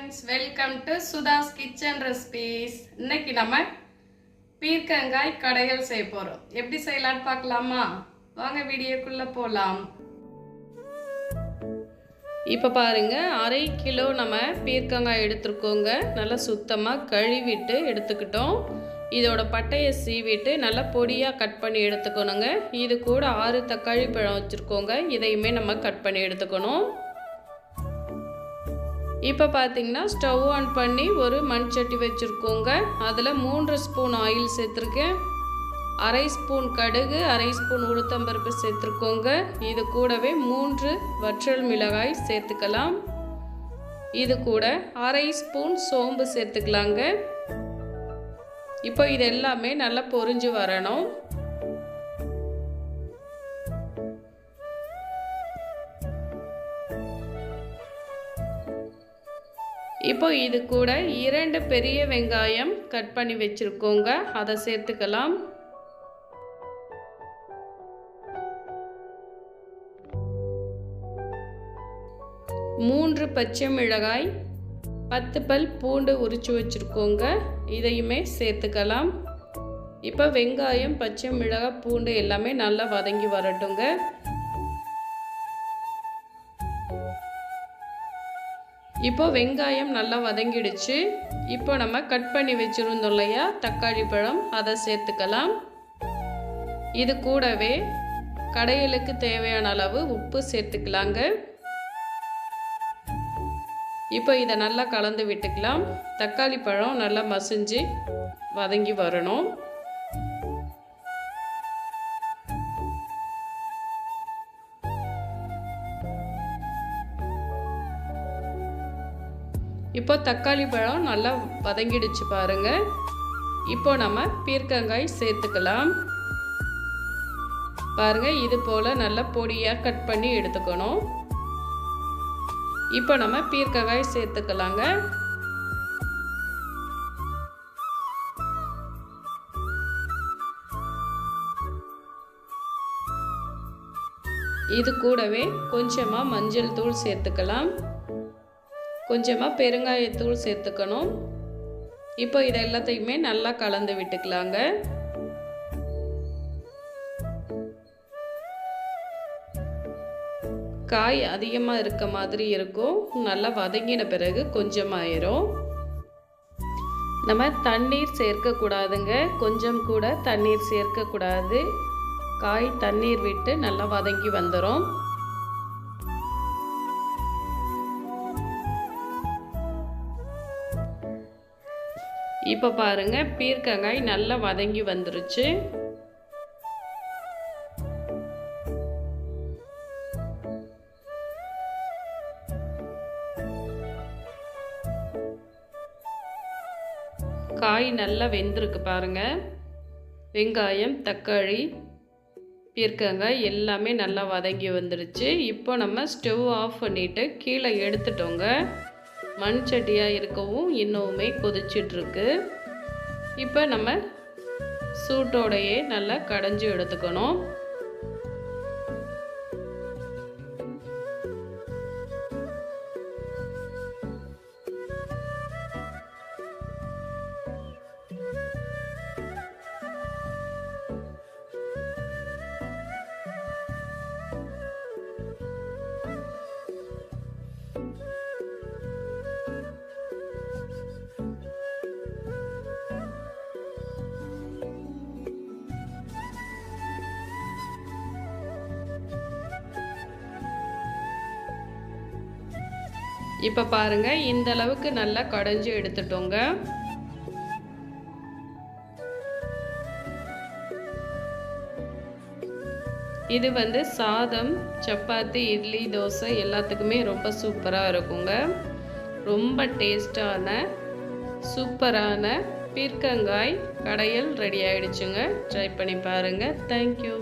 friends, welcome to Sudha's Kitchen Recipes. இன்னைக்கு நம்ம பீர்க்கங்காய் கடையல் செய்ய போறோம். எப்படி செய்யலாம்னு பார்க்கலாமா? வாங்க வீடியோக்குள்ள போலாம். இப்போ பாருங்க, 1/2 கிலோ நம்ம பீர்க்கங்காய் எடுத்துக்கோங்க. நல்லா சுத்தமா கழுவிட்டு எடுத்துக்கிட்டோம். இதோட பட்டையை சீவிட்டு நல்லா பொடியா கட் பண்ணி எடுத்துக்கணுங்க. இது கூட 6 தக்காளி பழம் வச்சிருக்கோங்க. இதையுமே நம்ம கட் பண்ணி எடுத்துக்கணும். இப்போ பார்த்தீங்கன்னா ஸ்டவ் ஆன் பண்ணி ஒரு மண் சட்டி வச்சுருக்கோங்க. அதில் 3 ஸ்பூன் ஆயில் சேர்த்துருக்கேன். 1/2 ஸ்பூன் கடுகு, 1/2 ஸ்பூன் உளுத்தம்பருப்பு சேர்த்துருக்கோங்க. இது கூடவே 3 வற்றல் மிளகாய் சேர்த்துக்கலாம். இது கூட 1/2 ஸ்பூன் சோம்பு சேர்த்துக்கலாங்க. இப்போ இது எல்லாமே நல்லா பொரிஞ்சு வரணும். இப்போ இது கூட 2 பெரிய வெங்காயம் கட் பண்ணி வச்சிருக்கோங்க. அதை சேர்த்துக்கலாம். மூன்று பச்சை மிளகாய், 10 பல் பூண்டு உரிச்சு வச்சிருக்கோங்க. இதையுமே சேர்த்துக்கலாம். இப்போ வெங்காயம், பச்சை மிளகாய், பூண்டு எல்லாமே நல்லா வதங்கி வரட்டுங்க. இப்போ வெங்காயம் நல்லா வதங்கிடுச்சு. இப்போ நம்ம கட் பண்ணி வச்சிருந்தோம் இல்லையா தக்காளி பழம், அதை சேர்த்துக்கலாம். இது கூடவே கடையலுக்கு தேவையான அளவு உப்பு சேர்த்துக்கலாங்க. இப்போ இதை நல்லா கலந்து விட்டுக்கலாம். தக்காளி பழம் நல்லா மசிஞ்சு வதங்கி வரணும். இப்போ தக்காளி பழம் நல்லா வதங்கிடுச்சு பாருங்க. இப்போ நம்ம பீர்க்கங்காய் சேர்த்துக்கலாம். பாருங்க, இது போல நல்லா பொடியா கட் பண்ணி எடுத்துக்கணும். இப்போ நம்ம பீர்க்கங்காய் சேர்த்துக்கலாங்க. இது கூடவே கொஞ்சமா மஞ்சள் தூள் சேர்த்துக்கலாம். கொஞ்சமாக பெருங்காயத்தூள் சேர்த்துக்கணும். இப்போ இதை எல்லாத்தையுமே நல்லா கலந்து விட்டுக்கலாங்க. காய் அதிகமாக இருக்க மாதிரி இருக்கும். நல்லா வதங்கின பிறகு கொஞ்சமாயிரும். நம்ம தண்ணீர் சேர்க்கக்கூடாதுங்க. கொஞ்சம் கூட தண்ணீர் சேர்க்கக்கூடாது. காய் தண்ணீர் விட்டு நல்லா வதங்கி வந்துடும். இப்போ பாருங்க, பீர்க்கங்காய் நல்லா வதங்கி வந்துருச்சு. காய் நல்லா வெந்திருக்கு பாருங்க. வெங்காயம், தக்காளி, பீர்க்கங்காய் எல்லாமே நல்லா வதங்கி வந்துருச்சு. இப்போ நம்ம ஸ்டவ் ஆஃப் பண்ணிட்டு கீழே எடுத்துட்டோங்க. மண் சட்டியாக இருக்கவும் இன்னுமே கொதிச்சிட்ருக்கு. இப்போ நம்ம சூட்டோடையே நல்லா கடைஞ்சி எடுத்துக்கணும். இப்போ பாருங்க, இந்த அளவுக்கு நல்லா கடைஞ்சி எடுத்துட்டோங்க. இது சாதம், சப்பாத்தி, இட்லி, தோசை எல்லாத்துக்குமே ரொம்ப சூப்பராக இருக்குங்க. ரொம்ப டேஸ்டான சூப்பரான பீர்க்கங்காய் கடையல் ரெடி ஆயிடுச்சுங்க. ட்ரை பண்ணி பாருங்க. தேங்க்யூ.